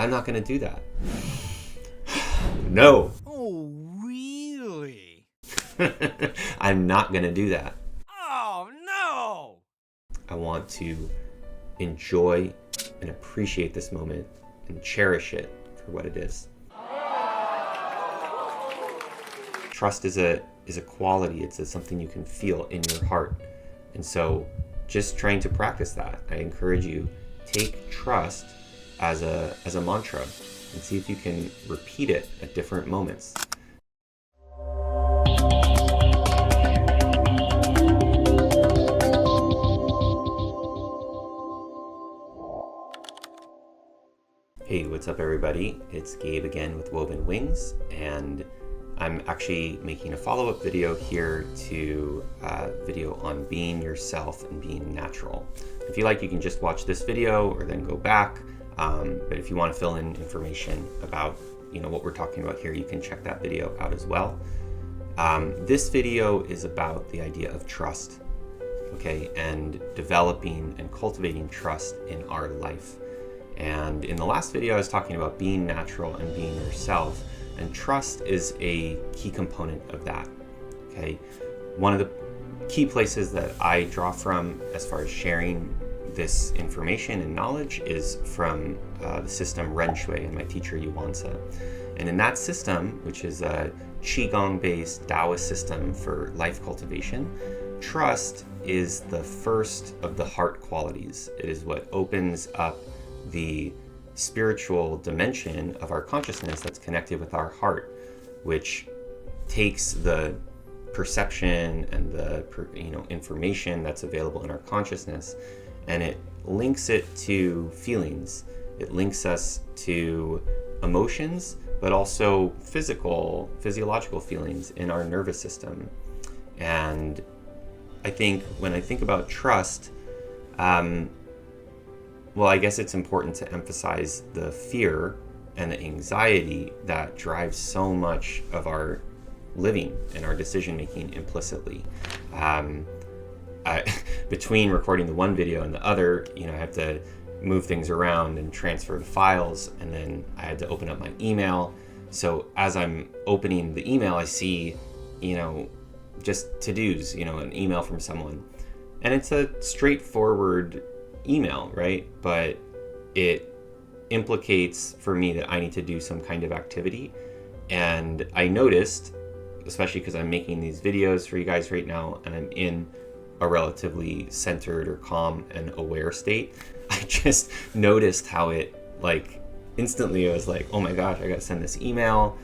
I'm not going to do that. No. Oh, really? I'm not going to do that. Oh, no! I want to enjoy and appreciate this moment and cherish it for what it is. Trust is a quality. It's something you can feel in your heart. And so just trying to practice that, I encourage you, take trust as a mantra and see if you can repeat it at different moments. Hey, what's up everybody? It's Gabe again with Woven Wings, and I'm actually making a follow-up video here to a video on being yourself and being natural. If you like, you can just watch this video or then go back. But if you want to fill in information about what we're talking about here, you can check that video out as well. This video is about the idea of trust, okay, and developing and cultivating trust in our life. And in the last video, I was talking about being natural and being yourself, and trust is a key component of that, okay? One of the key places that I draw from as far as sharing this information and knowledge is from the system Ren Shui and my teacher Yuansa. And in that system, which is a Qigong-based Taoist system for life cultivation, trust is the first of the heart qualities. It is what opens up the spiritual dimension of our consciousness that's connected with our heart, which takes the perception and the information that's available in our consciousness, and it links it to feelings. It links us to emotions, but also physiological feelings in our nervous system. And I think when I think about trust, well, I guess it's important to emphasize the fear and the anxiety that drives so much of our living and our decision making implicitly. Between recording the one video and the other, I have to move things around and transfer the files, and then I had to open up my email. So as I'm opening the email, I see, just to-dos, an email from someone. And it's a straightforward email, right? But it implicates for me that I need to do some kind of activity. And I noticed, especially because I'm making these videos for you guys right now and I'm in a relatively centered or calm and aware state, I just noticed how it instantly I was like, oh my gosh, I gotta send this email.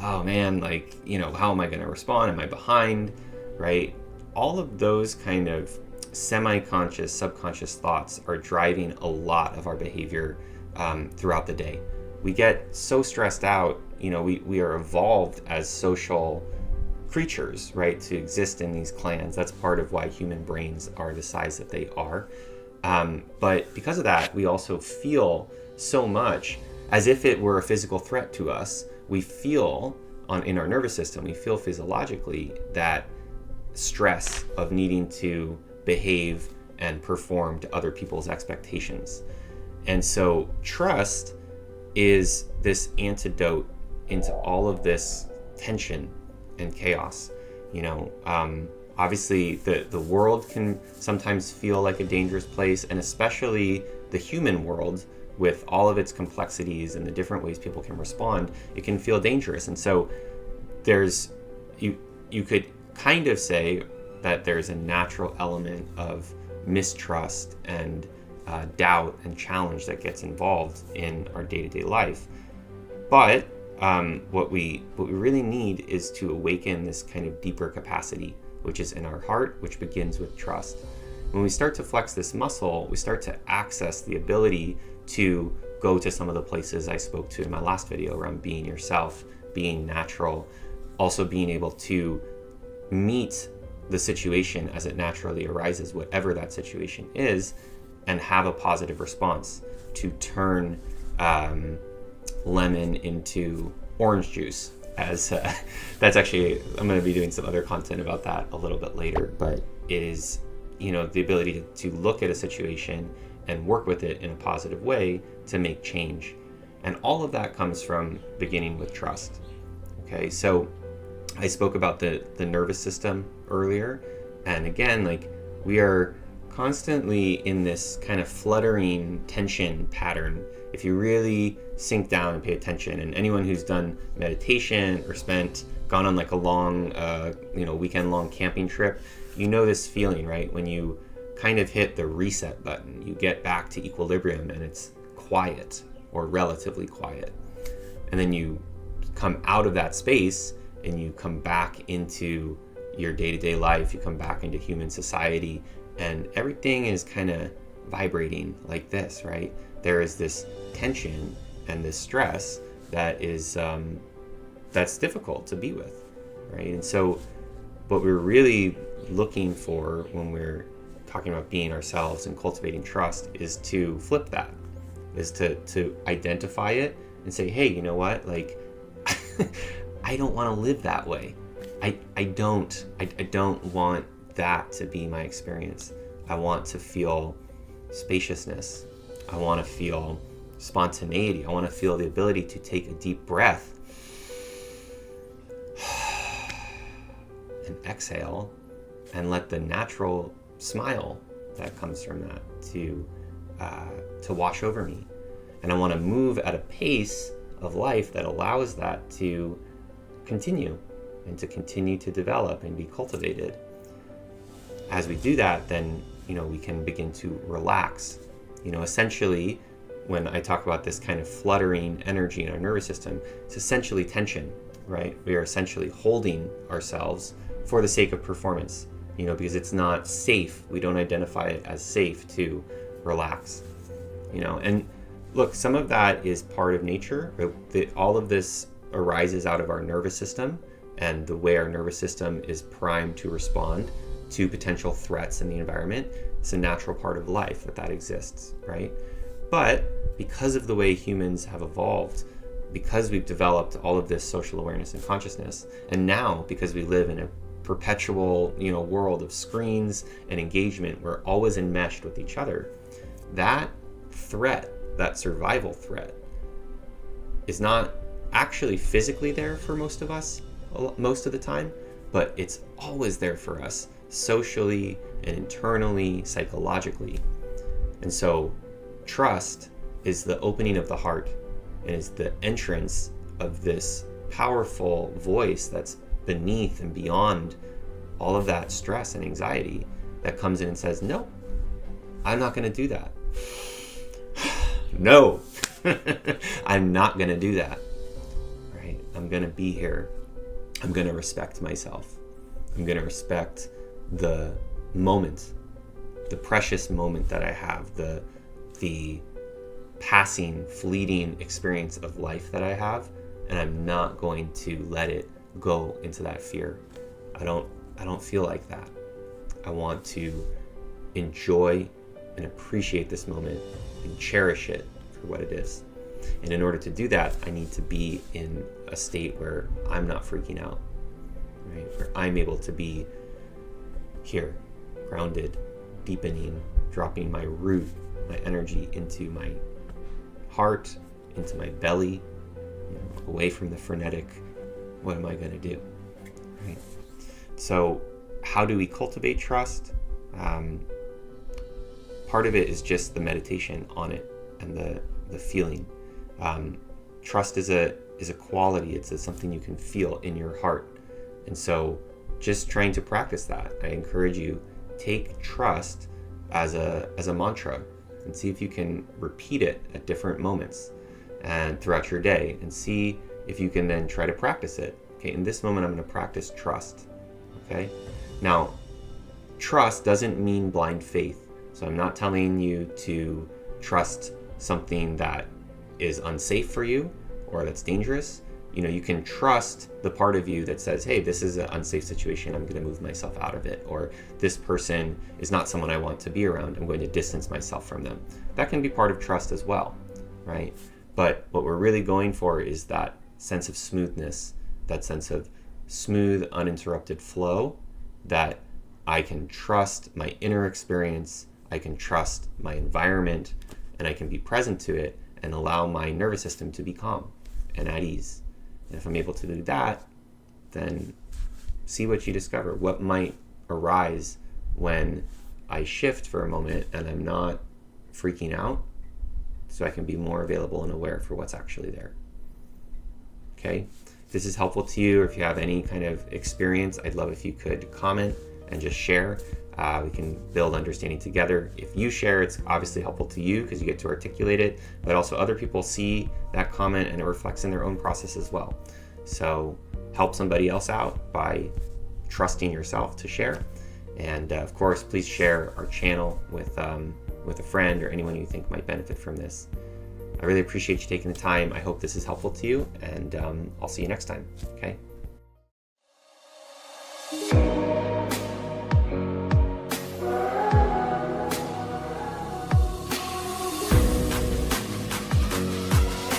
Oh man, how am I gonna respond? Am I behind? Right? All of those kind of semi-conscious, subconscious thoughts are driving a lot of our behavior throughout the day. We get so stressed out, we are evolved as social creatures, right, to exist in these clans. That's part of why human brains are the size that they are. But because of that, we also feel so much as if it were a physical threat to us. We feel in our nervous system, we feel physiologically that stress of needing to behave and perform to other people's expectations. And so trust is this antidote into all of this tension and chaos. Obviously the world can sometimes feel like a dangerous place, and especially the human world with all of its complexities and the different ways people can respond, it can feel dangerous. And so you could kind of say that there's a natural element of mistrust and doubt and challenge that gets involved in our day-to-day life. But what we really need is to awaken this kind of deeper capacity, which is in our heart, which begins with trust. When we start to flex this muscle, we start to access the ability to go to some of the places I spoke to in my last video around being yourself, being natural, also being able to meet the situation as it naturally arises, whatever that situation is, and have a positive response to turn lemon into orange juice. As that's actually, I'm going to be doing some other content about that a little bit later, but it is, the ability to look at a situation and work with it in a positive way to make change. And all of that comes from beginning with trust. Okay, so I spoke about the nervous system earlier. And again, like, we are constantly in this kind of fluttering tension pattern. If you really sink down and pay attention, and anyone who's done meditation or gone on like a long, weekend long camping trip, you know this feeling, right? When you kind of hit the reset button, you get back to equilibrium and it's quiet or relatively quiet. And then you come out of that space and you come back into your day-to-day life, you come back into human society, and everything is kind of vibrating like this, right? There is this tension and this stress that is that's difficult to be with, right? And so what we're really looking for when we're talking about being ourselves and cultivating trust is to flip that, is to identify it and say, hey, you know what, like, I don't want to live that way. I don't want that to be my experience. I want to feel spaciousness. I want to feel spontaneity. I want to feel the ability to take a deep breath and exhale and let the natural smile that comes from that to wash over me. And I want to move at a pace of life that allows that to continue and to continue to develop and be cultivated. As we do that, then, we can begin to relax. Essentially, when I talk about this kind of fluttering energy in our nervous system, it's essentially tension, right? We are essentially holding ourselves for the sake of performance, because it's not safe. We don't identify it as safe to relax, and look, some of that is part of nature. All of this arises out of our nervous system and the way our nervous system is primed to respond to potential threats in the environment. It's a natural part of life that exists, right? But because of the way humans have evolved, because we've developed all of this social awareness and consciousness, and now because we live in a perpetual, world of screens and engagement, we're always enmeshed with each other. That threat, that survival threat, is not actually physically there for most of us most of the time, but it's always there for us socially and internally, psychologically. And so trust is the opening of the heart and is the entrance of this powerful voice that's beneath and beyond all of that stress and anxiety that comes in and says, no, I'm not going to do that. No, I'm not going to do that. Right? I'm going to be here. I'm going to respect myself. I'm going to respect the moment, the precious moment that I have, the passing, fleeting experience of life that I have, and I'm not going to let it go into that fear. I don't feel like that. I want to enjoy and appreciate this moment and cherish it for what it is. And in order to do that, I need to be in a state where I'm not freaking out, right? Where I'm able to be here, grounded, deepening, dropping my root, my energy into my heart, into my belly, away from the frenetic, what am I going to do? Right? So how do we cultivate trust? Part of it is just the meditation on it and the feeling. Trust is a quality. It's something you can feel in your heart. And so just trying to practice that, I encourage you, take trust as a mantra and see if you can repeat it at different moments and throughout your day, and see if you can then try to practice it. Okay, in this moment, I'm going to practice trust. Okay, now trust doesn't mean blind faith. So I'm not telling you to trust something that is unsafe for you or that's dangerous. You can trust the part of you that says, hey, this is an unsafe situation, I'm going to move myself out of it. Or this person is not someone I want to be around, I'm going to distance myself from them. That can be part of trust as well, right? But what we're really going for is that sense of smoothness, that sense of smooth, uninterrupted flow, that I can trust my inner experience, I can trust my environment, and I can be present to it and allow my nervous system to be calm and at ease. And if I'm able to do that, then see what you discover. What might arise when I shift for a moment and I'm not freaking out, so I can be more available and aware for what's actually there. Okay? If this is helpful to you, or if you have any kind of experience, I'd love if you could comment and just share. We can build understanding together. If you share, it's obviously helpful to you because you get to articulate it, but also other people see that comment and it reflects in their own process as well. So help somebody else out by trusting yourself to share. And of course, please share our channel with a friend or anyone you think might benefit from this. I really appreciate you taking the time. I hope this is helpful to you, and I'll see you next time. Okay.